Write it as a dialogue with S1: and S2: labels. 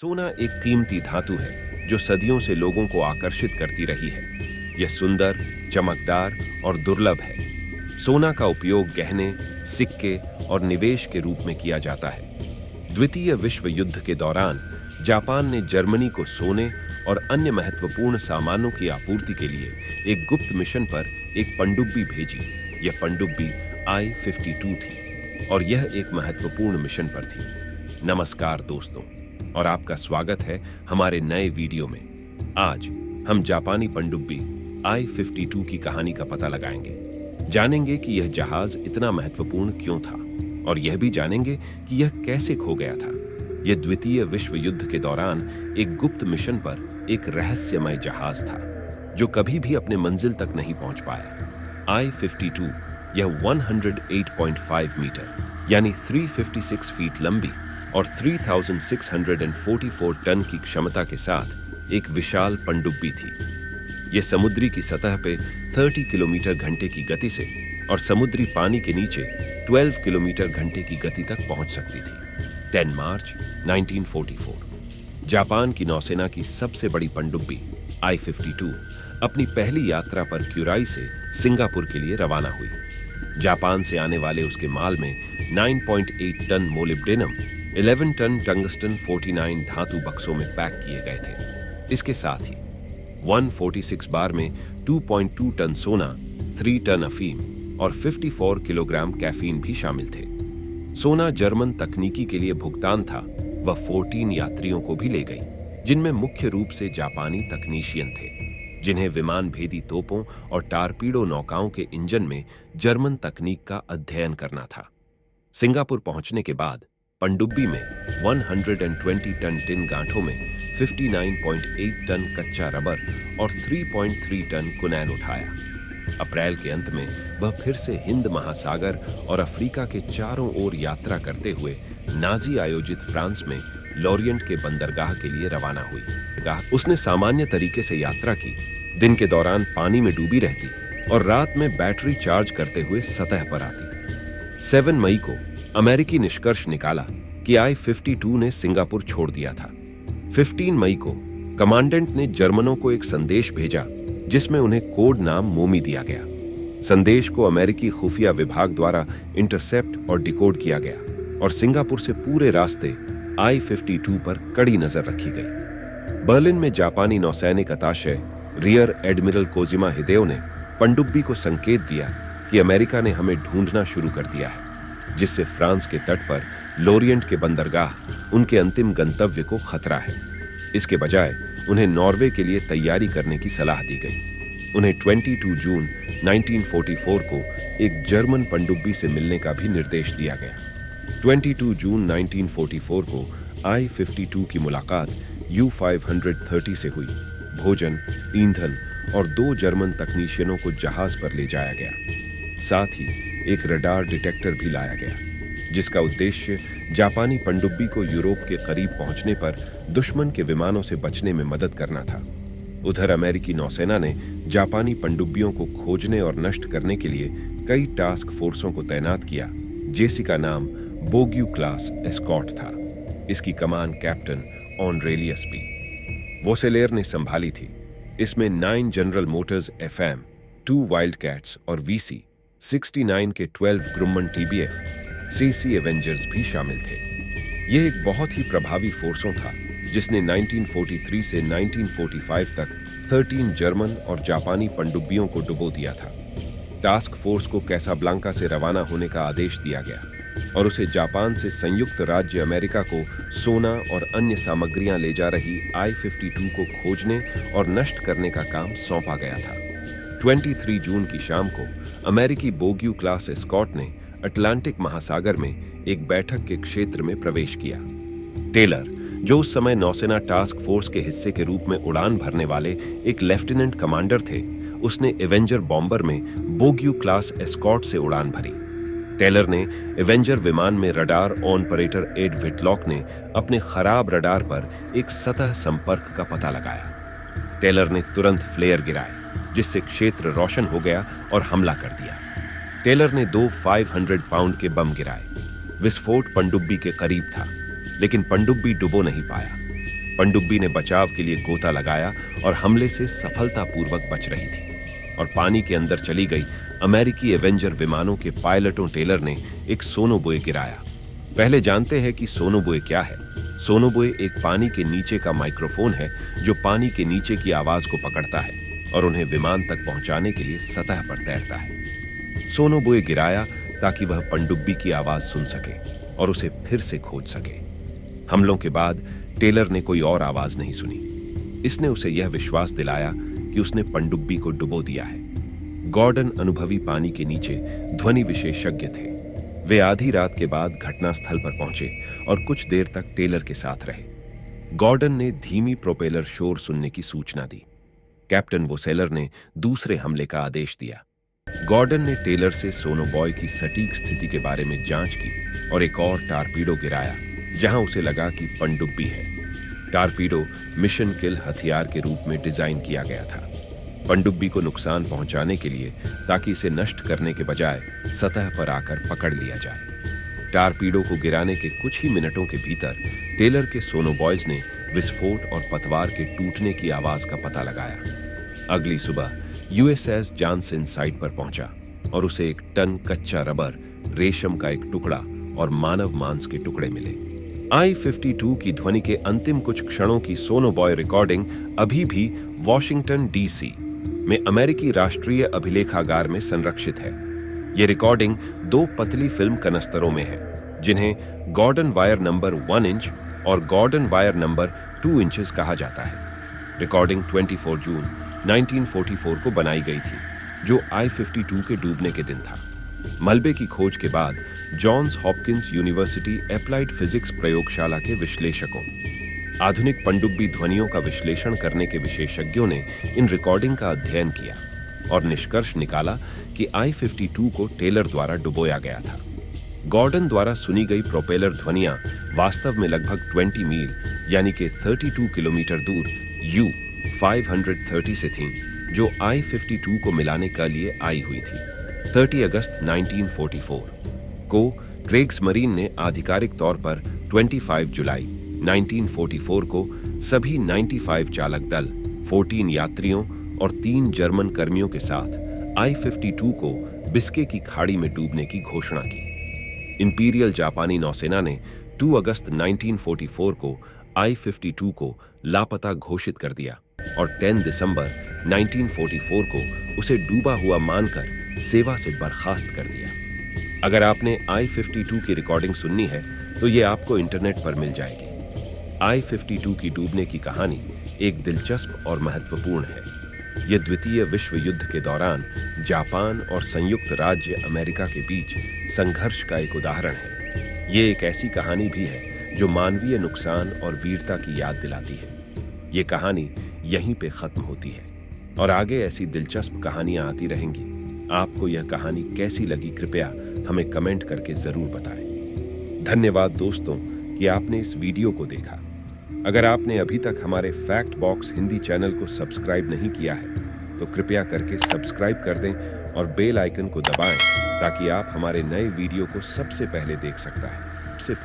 S1: सोना एक कीमती धातु है जो सदियों से लोगों को आकर्षित करती रही है। यह सुंदर, चमकदार और दुर्लभ है। सोना का उपयोग गहने, सिक्के और निवेश के रूप में किया जाता है। द्वितीय विश्व युद्ध के दौरान जापान ने जर्मनी को सोने और अन्य महत्वपूर्ण सामानों की आपूर्ति के लिए एक गुप्त मिशन पर एक पनडुब्बी भेजी। यह पनडुब्बी I-52 थी और यह एक महत्वपूर्ण मिशन पर थी। नमस्कार दोस्तों, और आपका स्वागत है हमारे नए वीडियो में। आज हम जापानी पनडुब्बी I-52 की कहानी का पता लगाएंगे। जानेंगे कि यह जहाज इतना महत्वपूर्ण क्यों था और यह भी जानेंगे कि यह कैसे खो गया था। यह द्वितीय विश्व युद्ध के दौरान एक गुप्त मिशन पर एक रहस्यमय जहाज था जो कभी भी अपने मंजिल तक नहीं पहुंच पाया। I-52 यह 108.5 मीटर यानी 356 फीट लंबी और 3644 टन की क्षमता के साथ एक विशाल पनडुब्बी थी। यह समुद्री की सतह पे 30 किलोमीटर घंटे की गति से और समुद्री पानी के नीचे 12 किलोमीटर घंटे की गति तक पहुंच सकती थी। 10 मार्च 1944 जापान की नौसेना की सबसे बड़ी पनडुब्बी I-52 अपनी पहली यात्रा पर क्यूराई से सिंगापुर के लिए रवाना हुई। जापान से आने वाले उसके माल में 9.8 टन मोलिब्डेनम, 11 टन टंगस्टन, 49 धातु बक्सों में पैक किए गए थे। इसके साथ ही 146 बार में 2.2 टन सोना, 3 टन अफीम और 54 किलोग्राम कैफीन भी शामिल थे। सोना जर्मन तकनीकी के लिए भुगतान था। वह 14 यात्रियों को भी ले गई, जिनमें मुख्य रूप से जापानी तकनीशियन थे, जिन्हें विमान भेदी तोपों और टारपीडो नौकाओं के इंजन में जर्मन तकनीक का अध्ययन करना था। सिंगापुर पहुंचने के बाद पनडुब्बी में 120 टन टिन गांठों में 59.8 टन कच्चा रबर और 3.3 टन कुनैन उठाया। अप्रैल के अंत में वह फिर से हिंद महासागर और अफ्रीका के चारों ओर यात्रा करते हुए नाजी आयोजित फ्रांस में लॉरियंट के बंदरगाह के लिए रवाना हुई। उसने सामान्य तरीके से यात्रा की, दिन के दौरान पानी में डूबी रहती और रात में बैटरी चार्ज करते हुए सतह पर आती। 7 मई को अमेरिकी निष्कर्ष निकाला कि I-52 ने सिंगापुर छोड़ दिया था। 15 मई को कमांडेंट ने जर्मनों को एक संदेश भेजा जिसमें उन्हें कोड नाम मोमी दिया गया। संदेश को अमेरिकी खुफिया विभाग द्वारा इंटरसेप्ट और डिकोड किया गया और सिंगापुर से पूरे रास्ते I-52 पर कड़ी नजर रखी गई। बर्लिन में जापानी नौसैनिक अताशे रियर एडमिरल कोजिमा हिदेओ ने पनडुब्बी को संकेत दिया कि अमेरिका ने हमें ढूंढना शुरू कर दिया है, जिससे फ्रांस के तट पर लॉरियंट के बंदरगाह उनके अंतिम गंतव्य को खतरा है। इसके बजाय उन्हें नॉर्वे के लिए तैयारी करने की सलाह दी गई। उन्हें 22 जून 1944 को एक जर्मन पनडुब्बी से मिलने का भी निर्देश दिया गया। 22 जून 1944 को I-52 की मुलाकात U-530 से हुई। भोजन, ईंधन और 2 जर्मन तकनीशियनों को जहाज पर ले जाया गया। साथ ही एक रडार डिटेक्टर भी लाया गया, जिसका उद्देश्य जापानी पनडुब्बी को यूरोप के करीब पहुंचने पर दुश्मन के विमानों से बचने में मदद करना था। उधर अमेरिकी नौसेना ने जापानी पनडुब्बियों को खोजने और नष्ट करने के लिए कई टास्क फोर्सों को तैनात किया, जिसका नाम बोग्यू क्लास एस्कॉर्ट था। इसकी कमान कैप्टन ऑनरेलियस बी वोसेलेर ने संभाली थी। इसमें 9 general Motors FM, 2 wild cats और VC 69 के 12 ग्रुमन TBF CC एवेंजर्स भी शामिल थे। यह एक बहुत ही प्रभावी फोर्सों था जिसने 1943 से 1945 तक 13 जर्मन और जापानी पनडुब्बियों को डुबो दिया था। टास्क फोर्स को कैसाब्लांका से रवाना होने का आदेश दिया गया और उसे जापान से संयुक्त राज्य अमेरिका को सोना और अन्य सामग्रियां ले जा रही I-52 को खोजने और नष्ट करने का काम सौंपा गया था। 23 जून की शाम को अमेरिकी बोग्यू क्लास एस्कॉर्ट ने अटलांटिक महासागर में एक बैठक के क्षेत्र में प्रवेश किया। टेलर, जो उस समय नौसेना टास्क फोर्स के हिस्से के रूप में उड़ान भरने वाले एक लेफ्टिनेंट कमांडर थे, उसने एवेंजर बॉम्बर में बोग्यू क्लास एस्कॉर्ट से उड़ान भरी। टेलर ने एवेंजर विमान में रडार ऑपरेटर एड विटलॉक ने अपने खराब रडार पर एक सतह संपर्क का पता लगाया। टेलर ने तुरंत फ्लेयर गिराए, जिससे क्षेत्र रोशन हो गया और हमला कर दिया। टेलर ने 2 500 पाउंड के बम गिराए। विस्फोट पनडुब्बी के करीब था, लेकिन पनडुब्बी डुबो नहीं पाया। पनडुब्बी ने बचाव के लिए गोता लगाया और हमले से सफलतापूर्वक बच रही थी और पानी के अंदर चली गई अमेरिकी एवेंजर विमानों के पायलटों टेलर ने एक सोनोबॉय गिराया। पहले जानते हैं कि सोनोबॉय क्या है। सोनोबॉय एक पानी के नीचे का माइक्रोफोन है जो पानी के नीचे की आवाज को पकड़ता है और उन्हें विमान तक पहुंचाने के लिए सतह पर तैरता है। सोनोबॉय गिराया ताकि वह पनडुब्बी की आवाज सुन सके और उसे फिर से खोज सके। हमलों के बाद टेलर ने कोई और आवाज नहीं सुनी। इसने उसे यह विश्वास दिलाया कि उसने पनडुब्बी को डुबो दिया है। गॉर्डन अनुभवी पानी के नीचे ध्वनि विशेषज्ञ थे। वे आधी रात के बाद घटनास्थल पर पहुंचे और कुछ देर तक टेलर के साथ रहे। गॉर्डन ने धीमी प्रोपेलर शोर सुनने की सूचना दी। कैप्टन वोसेलर ने दूसरे हमले का आदेश दिया। गॉर्डन ने टेलर से सोनोबॉय की सटीक स्थिति के बारे में जांच की और एक और टारपीडो गिराया जहां उसे लगा कि पनडुब्बी है। टारपीडो मिशन किल हथियार के रूप में डिजाइन किया गया था, पनडुब्बी को नुकसान पहुंचाने के लिए, ताकि इसे नष्ट करने के बजाय सतह पर आकर पकड़ लिया जाए। टारपीडो को गिराने के कुछ ही मिनटों के भीतर टेलर के सोनोबॉयज ने विस्फोट और पतवार के टूटने की आवाज का पता लगाया। अगली सुबह यूएसएस जॉनसन साइट पर पहुंचा और उसे 1 टन कच्चा रबर, रेशम का एक टुकड़ा और मानव मांस के टुकड़े मिले। I-52 की ध्वनि के अंतिम कुछ क्षणों की सोनोबॉय रिकॉर्डिंग अभी भी वॉशिंगटन डीसी में अमेरिकी राष्ट्रीय अभिलेखागार में संरक्षित है। यह रिकॉर्डिंग 2 पतली फिल्म कनस्तरों में है जिन्हें गॉर्डन वायर नंबर 1 इंच और गॉर्डन वायर नंबर 2 इंचेस कहा जाता है। रिकॉर्डिंग 24 जून 1944 को बनाई गई थी, जो I-52 के डूबने के दिन था। मलबे की खोज के बाद Johns Hopkins University applied physics प्रयोगशाला के विश्लेषकों, आधुनिक पनडुब्बी ध्वनियों का विश्लेषण करने के विशेषज्ञों ने इन रिकॉर्डिंग का अध्ययन किया और निष्कर्ष निकाला कि I-52 को टेलर द्वारा डुबोया गया था। गॉर्डन द्वारा सुनी गई प्रोपेलर ध्वनियां वास्तव में लगभग 20 मील यानी कि 32 किलोमीटर दूर U-530 से थीं, जो I-52 को मिलाने के लिए आई हुई थी। 30 अगस्त 1944 को क्रेग्स मरीन ने आधिकारिक तौर पर 25 जुलाई 1944 को सभी 95 चालक दल, 14 यात्रियों और 3 जर्मन कर्मियों के साथ I-52 को बिस्के की खाड़ी में डूबने की घोषणा की। इंपीरियल जापानी नौसेना ने 2 अगस्त 1944 को I-52 को लापता घोषित कर दिया और 10 दिसंबर 1944 को उसे डूबा हुआ मानकर सेवा से बर्खास्त कर दिया। अगर आपने I-52 की रिकॉर्डिंग सुननी है तो ये आपको इंटरनेट पर मिल जाएगी। I-52 की डूबने की कहानी एक दिलचस्प और महत्वपूर्ण है। यह द्वितीय विश्व युद्ध के दौरान जापान और संयुक्त राज्य अमेरिका के बीच संघर्ष का एक उदाहरण है। ये एक ऐसी कहानी भी है जो मानवीय नुकसान और वीरता की याद दिलाती है। ये कहानी यहीं पे खत्म होती है और आगे ऐसी दिलचस्प कहानियां आती रहेंगी। आपको यह कहानी कैसी लगी, कृपया हमें कमेंट करके जरूर बताएं। धन्यवाद दोस्तों कि आपने इस वीडियो को देखा। अगर आपने अभी तक हमारे फैक्ट बॉक्स हिंदी चैनल को सब्सक्राइब नहीं किया है तो कृपया करके सब्सक्राइब कर दें और बेल आइकन को दबाएं ताकि आप हमारे नए वीडियो को सबसे पहले देख सकता है।